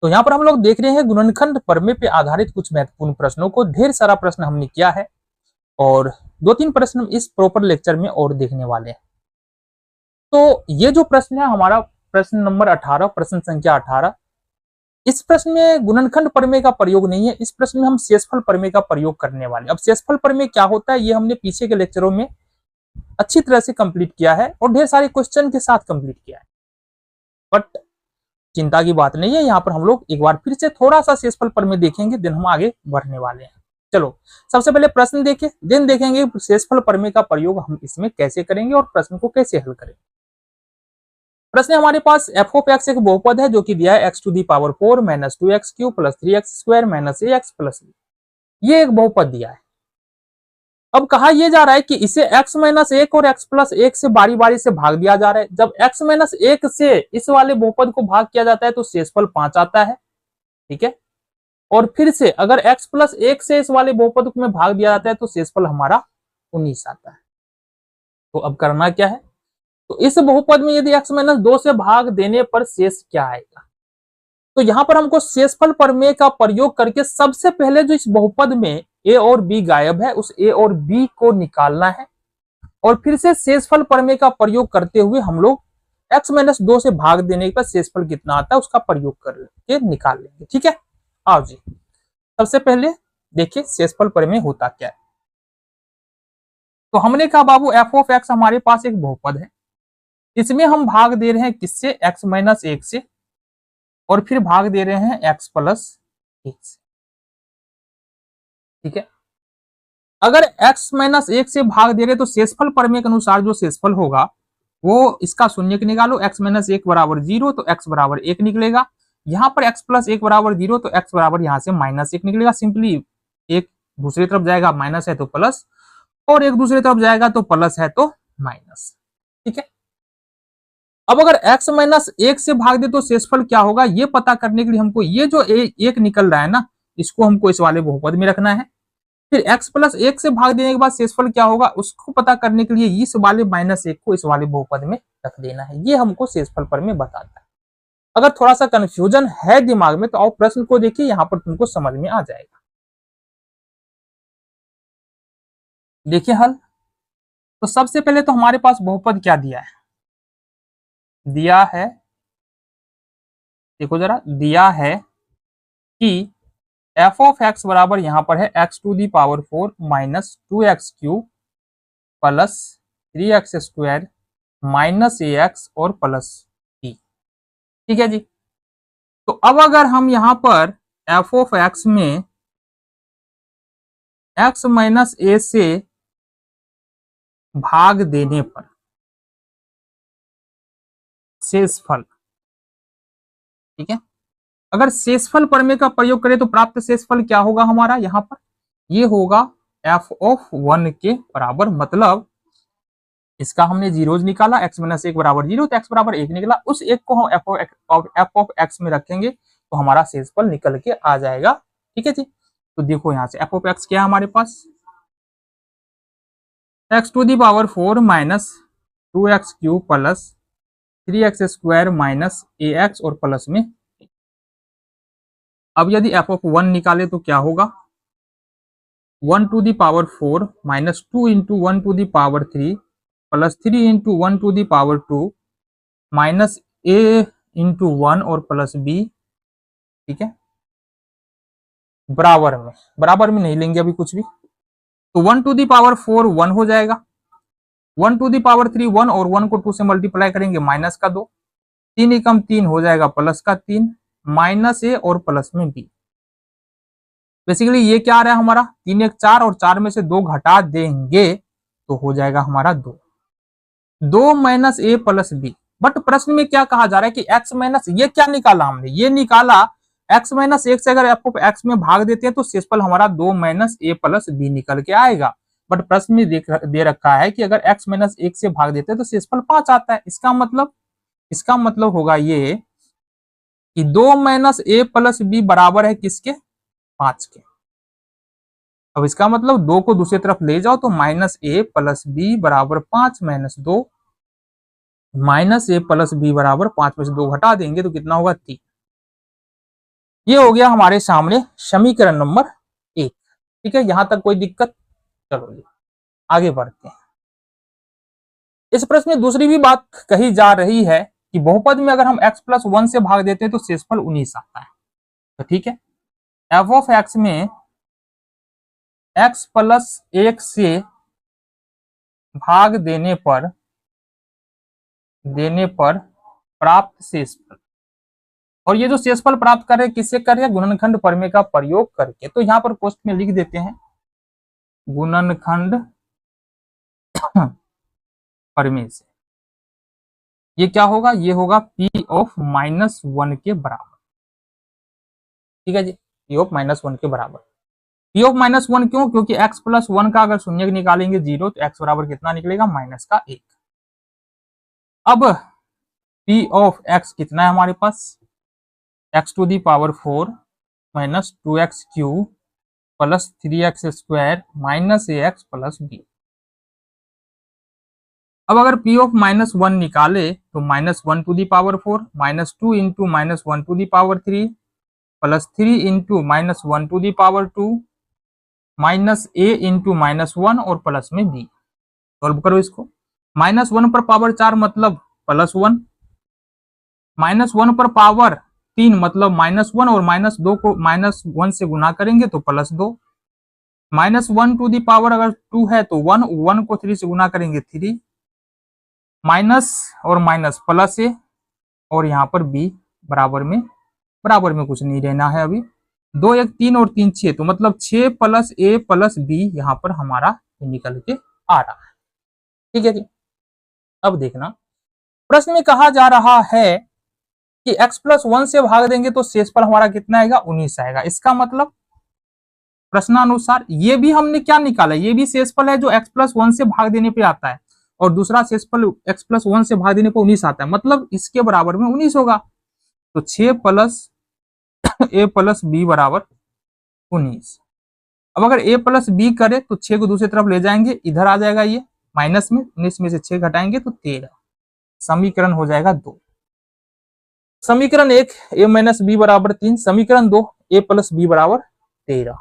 तो यहाँ पर हम लोग देख रहे हैं गुणनखंड प्रमेय पे आधारित कुछ महत्वपूर्ण प्रश्नों को। ढेर सारा प्रश्न हमने किया है और 2-3 प्रश्न इस प्रॉपर लेक्चर में और देखने वाले हैं। तो ये जो प्रश्न है हमारा प्रश्न नंबर 18, प्रश्न संख्या 18, इस प्रश्न में गुणनखंड प्रमेय का प्रयोग नहीं है। इस प्रश्न में हम शेषफल प्रमेय का प्रयोग करने वाले। अब शेषफल प्रमेय क्या होता है ये हमने पीछे के लेक्चरों में अच्छी तरह से कंप्लीट किया है और ढेर सारे क्वेश्चन के साथ कंप्लीट किया है। बट चिंता की बात नहीं है, यहाँ पर हम लोग एक बार फिर से थोड़ा सा शेषफल प्रमेय देखेंगे, दिन हम आगे बढ़ने वाले हैं। चलो सबसे पहले प्रश्न देखें, दिन देखेंगे शेषफल प्रमेय का प्रयोग हम इसमें कैसे करेंगे और प्रश्न को कैसे हल करेंगे। प्रश्न हमारे पास f ऑफ x एक बहुपद है जो कि दिया है x to the power 4 minus 2x cube plus 3x square minus ax plus b। ये एक बहुपद दिया है। अब कहा यह जा रहा है कि इसे x माइनस 1 और x प्लस 1 से बारी बारी से भाग दिया जा रहा है। जब x माइनस 1 से इस वाले बहुपद को भाग किया जाता है तो शेषफल 5 आता है, ठीक है। और फिर से अगर x प्लस 1 से इस वाले बहुपद में भाग दिया जाता है तो शेषफल हमारा 19 आता है। तो अब करना क्या है, तो इस बहुपद में यदि x माइनस 2 से भाग देने पर शेष क्या आएगा। तो यहां पर हमको शेषफल प्रमेय का प्रयोग करके सबसे पहले जो इस बहुपद में a और b गायब है उस a और b को निकालना है और फिर से शेषफल प्रमेय का प्रयोग करते हुए हम लोग x माइनस 2 से भाग देने पर शेषफल कितना आता है उसका प्रयोग करके निकाल लेंगे, ठीक है। आओ जी, सबसे पहले देखिए शेषफल प्रमेय होता क्या है। तो हमने कहा बाबू f ऑफ x हमारे पास एक बहुपद है, इसमें हम भाग दे रहे हैं किससे, x माइनस 1 से, और फिर भाग दे रहे हैं x प्लस 1 से, ठीक है। अगर x माइनस 1 से भाग दे रहे तो शेषफल प्रमेय के अनुसार जो शेषफल होगा वो इसका शून्य निकालो, x माइनस 1 बराबर 0 तो x बराबर 1 निकलेगा। यहाँ पर x प्लस 1 बराबर 0 तो x बराबर यहाँ से माइनस 1 निकलेगा। सिंपली एक दूसरी तरफ जाएगा, माइनस है तो प्लस, और एक दूसरी तरफ जाएगा तो प्लस है तो माइनस, ठीक है। अब अगर x माइनस 1 से भाग दे तो शेषफल क्या होगा ये पता करने के लिए हमको ये जो एक निकल रहा है ना इसको हमको इस वाले बहुपद में रखना है। फिर x प्लस 1 से भाग देने के बाद शेषफल क्या होगा उसको पता करने के लिए इस वाले माइनस 1 को इस वाले बहुपद में रख देना है। ये हमको शेषफल प्रमेय बताता है। अगर थोड़ा सा कंफ्यूजन है दिमाग में तो आओ प्रश्न को देखिए, यहाँ पर तुमको समझ में आ जाएगा। देखिए हल। तो सबसे पहले तो हमारे पास बहुपद क्या दिया है, दिया है, देखो जरा, दिया है कि f ऑफ x बराबर यहां पर है x to the power 4 minus 2x cube plus 3x square minus ax और प्लस b, ठीक है जी। तो अब अगर हम यहां पर f ऑफ x में x माइनस a से भाग देने पर शेषफल, ठीक है, अगर शेषफल प्रमेय का प्रयोग करें तो प्राप्त शेषफल क्या होगा हमारा, यहां पर ये होगा f ऑफ 1 के बराबर। मतलब इसका हमने जीरोज निकाला, x माइनस 1 बराबर 0 तो x बराबर 1 निकला। उस एक को हम f ऑफ x में रखेंगे तो हमारा शेषफल निकल के आ जाएगा, ठीक है जी। तो देखो यहाँ से f ऑफ x क्या है हमारे पास, x to the power 4 minus 2x cube plus 3x square minus ax और प्लस में। अब यदि f ऑफ 1 निकाले तो क्या होगा, 1 to the power 4 minus 2 into 1 to the power 3 plus 3 into 1 to the power 2 minus a into 1 और plus b, ठीक है। बराबर में नहीं लेंगे अभी कुछ भी, तो 1 टू दी पावर 4 1 हो जाएगा, 1 टू दी पावर 3 1 और 1 को 2 से मल्टीप्लाई करेंगे माइनस का 2, 3 एकम 3 हो जाएगा प्लस का 3, माइनस a और प्लस में b। बेसिकली ये क्या आ रहा है हमारा, 3 1 4 और 4 में से 2 घटा देंगे तो हो जाएगा हमारा 2 minus a plus b। But प्रश्न में क्या कहा जा रहा है कि x माइनस, ये क्या निकाला हमने, ये निकाला x माइनस 1 से अगर f ऑफ x में भाग देते हैं तो शेषफल हमारा 2 माइनस a प्लस b निकल के आएगा। बट प्रश्न में दे रखा है कि अगर x माइनस 1 से भाग देते हैं तो शेषफल 5 आता है। इसका मतलब होगा ये कि 2 माइनस a प्लस b बराबर है किसके, 5 के। अब इसका मतलब 2 को दूसरी तरफ ले जाओ तो माइनस a प्लस b बराबर 5 minus 2, minus a plus b बराबर 5 में से 2 घटा देंगे तो कितना होगा 3। ये हो गया हमारे सामने समीकरण नंबर 1। ठीक है, यहां तक कोई दिक्कत? चलो जी आगे बढ़ते हैं। इस प्रश्न में दूसरी भी बात कही जा रही है कि बहुपद में अगर हम x+1 से भाग देते हैं तो शेषफल 19 आता है। तो ठीक है, एफ ऑफ एक्स में x+1 से भाग देने पर प्राप्त शेषफल, और ये जो शेषफल प्राप्त कर रहे हैं किससे कर रहे हैं? गुणनखंड प्रमेय का प्रयोग करके। तो यहां पर क्वेश्चन में लिख देते हैं गुणनखंड प्रमेय से। ये क्या होगा? ये होगा p ऑफ -1 के बराबर। ठीक है जी, p ऑफ -1 के बराबर। p ऑफ -1 क्यों? क्योंकि x+1 का अगर शून्य निकालेंगे 0 तो x बराबर कितना निकलेगा? -1। अब p ऑफ x कितना है हमारे पास? x⁴ minus 2x³ plus 3x² minus ax plus b। अब अगर p ऑफ -1 निकाले तो -1⁴ minus 2 into -1⁴ plus 3 into -1⁴ minus a into -1 और प्लस में b। सॉल्व करो इसको। -1 पर पावर 4 मतलब +1, -1 पर पावर 3 मतलब -1 और -2 को -1 से गुना करेंगे तो +2। -1⁴ अगर 2 है तो 1 को 3 से गुना करेंगे 3, माइनस और माइनस प्लस ए, और यहाँ पर b बराबर में कुछ नहीं रहना है अभी। 2 1 3 और 3 6, तो मतलब 6 प्लस a प्लस b यहाँ पर हमारा निकल के आ रहा है। ठीक है जी, अब देखना प्रश्न में कहा जा रहा है कि x+1 से भाग देंगे तो शेषफल हमारा कितना आएगा? 19 आएगा। इसका मतलब प्रश्नानुसार ये भी हमने क्या निकाला? ये भी शेषफल है जो x+1 से भाग देने पे आता है, और दूसरा शेषफल x+1 से भाग देने पर 19 आता है, मतलब इसके बराबर में 19 होगा। तो 6 प्लस a प्लस b बराबर 19। अब अगर a प्लस b करे तो 6 को दूसरी तरफ ले जाएंगे, इधर आ जाएगा ये माइनस में, 19 में से 6 घटाएंगे तो 13। समीकरण हो जाएगा 2। समीकरण 1 a माइनस b बराबर 3, समीकरण 2 a प्लस b बराबर 13।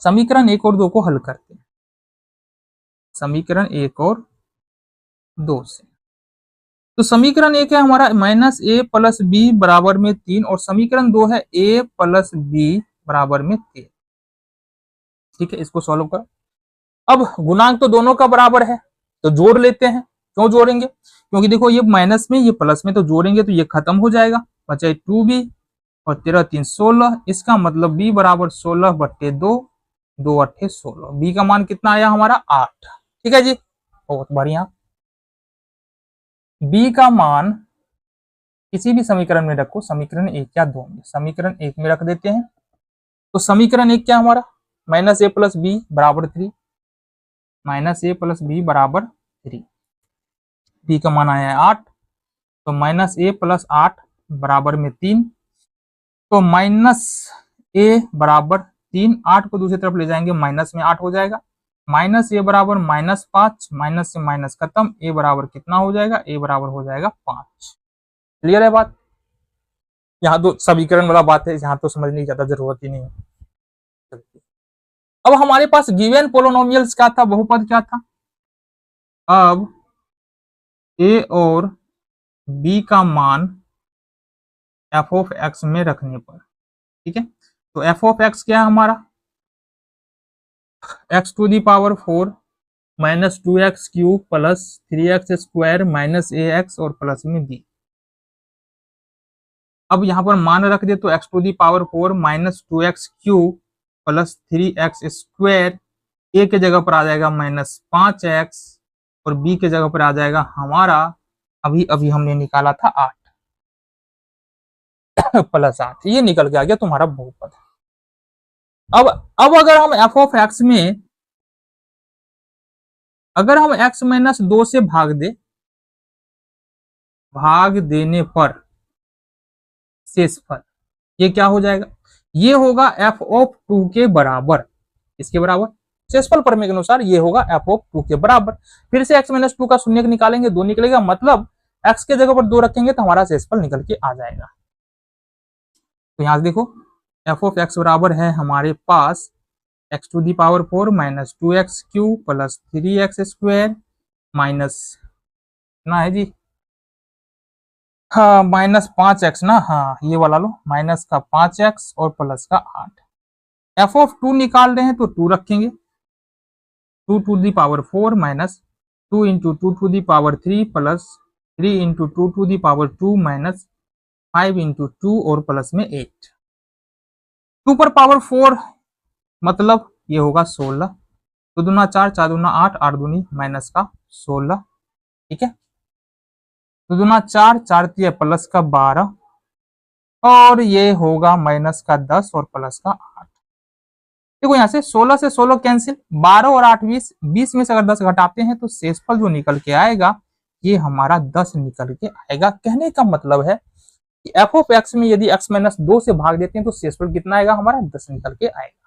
समीकरण 1 और 2 को हल करते हैं। समीकरण 1 और 2 से तो समीकरण 1 है हमारा -a प्लस b बराबर में 3, और समीकरण 2 है a प्लस b बराबर में 13। ठीक है, इसको सॉल्व करो। अब गुणांक तो दोनों का बराबर है तो जोड़ लेते हैं। क्यों जोड़ेंगे? क्योंकि देखो ये माइनस में ये प्लस में, तो जोड़ेंगे तो ये खत्म हो जाएगा, बचा 2b और 13 3 16। इसका मतलब b बराबर 16/2, 2 8 16। b का मान कितना आया हमारा? 8। ठीक है जी, बहुत बढ़िया। b का मान किसी भी समीकरण में रखो, समीकरण 1 या 2 में। समीकरण 1 में रख देते हैं। तो समीकरण 1 क्या हमारा? -a प्लस b बराबर 3, -a प्लस b बराबर 3। b का मान आया है 8, तो -a प्लस 8 बराबर में 3, तो -a बराबर 3, 8 को दूसरी तरफ ले जाएंगे माइनस में 8 हो जाएगा, -a बराबर -5, माइनस से माइनस खत्म, a बराबर कितना हो जाएगा? a बराबर हो जाएगा 5। क्लियर है बात? यहाँ तो समीकरण वाला बात है, यहाँ तो समझने की ज्यादा जरूरत ही नहीं है। अब हमारे पास गिवन पोलिनोमियल्स क्या था? बहुपद क्या था? अब a और b का मान f ऑफ x में रखने पर, ठीक है, तो f ऑफ x क्या है हमारा? x⁴ minus 2x³ plus 3x² minus ax और प्लस में b। अब यहां पर मान रख दे तो x⁴ minus 2x³ plus 3x², a के जगह पर आ जाएगा -5x, और b के जगह पर आ जाएगा हमारा अभी अभी हमने निकाला था 8 प्लस 8, ये निकल के आ गया तुम्हारा बहुपद। अब अगर हम f ऑफ x में अगर हम x-2 से भाग देने पर शेषफल, ये क्या हो जाएगा? ये होगा f ऑफ 2 के बराबर। इसके बराबर शेषफल प्रमेय के अनुसार ये होगा f ऑफ 2 के बराबर। फिर से x-2 का शून्य निकालेंगे, 2 निकलेगा, मतलब x के जगह पर 2 रखेंगे तो हमारा शेषफल निकल के आ जाएगा। तो यहाँ से देखो एफ ऑफ एक्स बराबर है हमारे पास x to the power 4 minus 2x³ plus 3x² minus ना है जी, हाँ माइनस 5x ना, हाँ ये वाला लो, माइनस का 5x और प्लस का 8। एफ ऑफ 2 निकाल रहे हैं तो 2 रखेंगे, 2 to the power 4 minus 2 into 2 to the power 3 plus 3 into 2 to the power 2 minus 5 into 2 और प्लस में 8। 2 पर पावर 4 मतलब ये होगा 16, 2 दूना 4, 4 दूना 8, 8 दूनी माइनस का 16, ठीक है। 2 दूना 4, 4 तिया प्लस का 12 और ये होगा माइनस का 10 और प्लस का 8। देखो यहाँ से 16 से 16 कैंसिल, 12 और 8 20, 20 में से अगर 10 घटाते हैं तो शेषफल जो निकल के आएगा ये हमारा 10 निकल के आएगा। कहने का मतलब है कि एफ ऑफ एक्स में यदि x माइनस 2 से भाग देते हैं तो शेषफल कितना आएगा हमारा 10 निकल के आएगा।